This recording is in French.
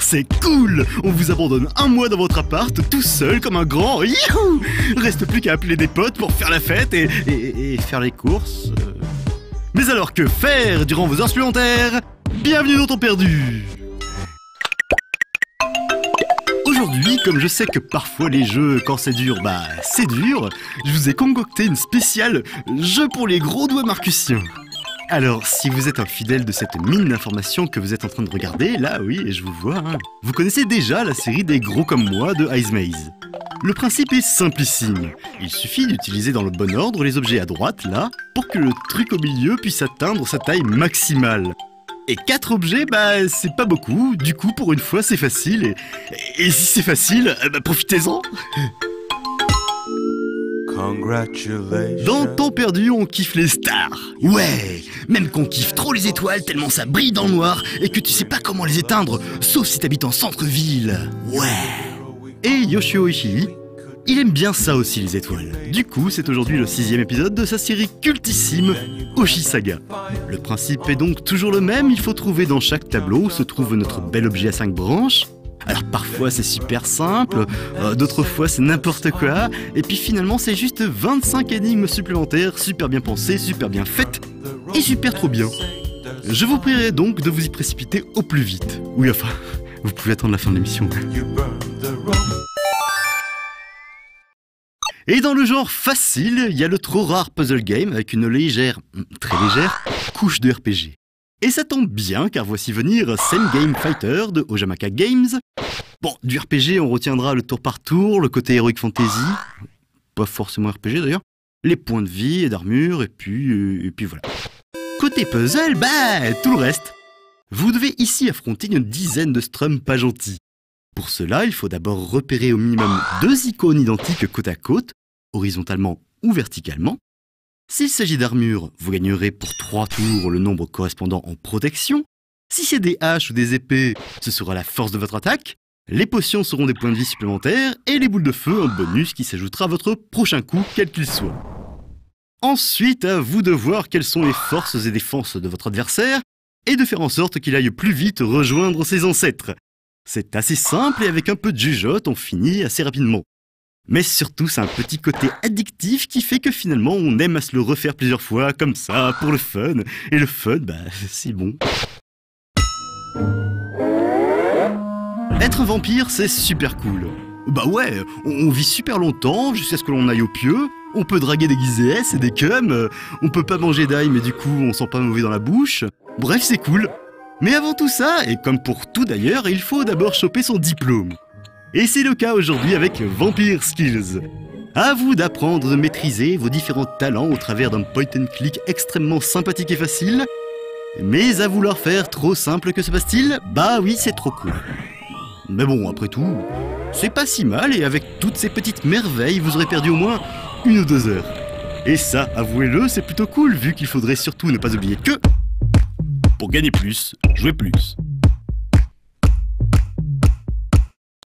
c'est cool! On vous abandonne un mois dans votre appart, tout seul comme un grand. Youhou! Reste plus qu'à appeler des potes pour faire la fête et faire les courses. Mais alors que faire durant vos heures supplémentaires? Bienvenue dans Temps Perdu! Aujourd'hui, comme je sais que parfois les jeux, quand c'est dur, c'est dur, je vous ai concocté une spéciale jeu pour les gros doigts marcusiens. Alors, si vous êtes un fidèle de cette mine d'informations que vous êtes en train de regarder, là oui, et je vous vois, vous connaissez déjà la série des gros comme moi de Ice Maze. Le principe est simplissime. Il suffit d'utiliser dans le bon ordre les objets à droite, là, pour que le truc au milieu puisse atteindre sa taille maximale. Et 4 objets, c'est pas beaucoup, du coup pour une fois c'est facile, et si c'est facile, profitez-en. Dans Temps Perdu, on kiffe les stars. Ouais, même qu'on kiffe trop les étoiles tellement ça brille dans le noir et que tu sais pas comment les éteindre, sauf si t'habites en centre-ville. Ouais. Et Yoshio Ishii, il aime bien ça aussi les étoiles. Du coup, c'est aujourd'hui le 6e épisode de sa série cultissime Oshi Saga. Le principe est donc toujours le même, il faut trouver dans chaque tableau où se trouve notre bel objet à 5 branches. Alors parfois c'est super simple, d'autres fois c'est n'importe quoi, et puis finalement c'est juste 25 énigmes supplémentaires, super bien pensées, super bien faites, et super trop bien. Je vous prierai donc de vous y précipiter au plus vite. Oui, enfin, vous pouvez attendre la fin de l'émission. Et dans le genre facile, il y a le trop rare puzzle game avec une légère, très légère, couche de RPG. Et ça tombe bien car voici venir Same Game Fighter de Ojamaka Games. Bon, du RPG on retiendra le tour par tour, le côté Heroic Fantasy, pas forcément RPG d'ailleurs, les points de vie et d'armure et puis voilà. Côté puzzle, tout le reste. Vous devez ici affronter une dizaine de strums pas gentils. Pour cela, il faut d'abord repérer au minimum 2 icônes identiques côte à côte, horizontalement ou verticalement. S'il s'agit d'armure, vous gagnerez pour 3 tours le nombre correspondant en protection. Si c'est des haches ou des épées, ce sera la force de votre attaque. Les potions seront des points de vie supplémentaires et les boules de feu un bonus qui s'ajoutera à votre prochain coup, quel qu'il soit. Ensuite, à vous de voir quelles sont les forces et défenses de votre adversaire et de faire en sorte qu'il aille plus vite rejoindre ses ancêtres. C'est assez simple et avec un peu de jugeote, on finit assez rapidement. Mais surtout, c'est un petit côté addictif qui fait que finalement, on aime à se le refaire plusieurs fois, comme ça, pour le fun. Et le fun, c'est bon. Être un vampire, c'est super cool. Ouais, on vit super longtemps, jusqu'à ce que l'on aille au pieu. On peut draguer des guiséesses et des cums. On peut pas manger d'ail, mais du coup, on sent pas mauvais dans la bouche. Bref, c'est cool. Mais avant tout ça, et comme pour tout d'ailleurs, il faut d'abord choper son diplôme. Et c'est le cas aujourd'hui avec Vampire Skills. À vous d'apprendre de maîtriser vos différents talents au travers d'un point and click extrêmement sympathique et facile. Mais à vouloir faire trop simple que se passe-t-il? Oui, c'est trop cool. Mais bon, après tout, c'est pas si mal et avec toutes ces petites merveilles, vous aurez perdu au moins 1 ou 2 heures. Et ça, avouez-le, c'est plutôt cool vu qu'il faudrait surtout ne pas oublier que... Pour gagner plus, jouez plus.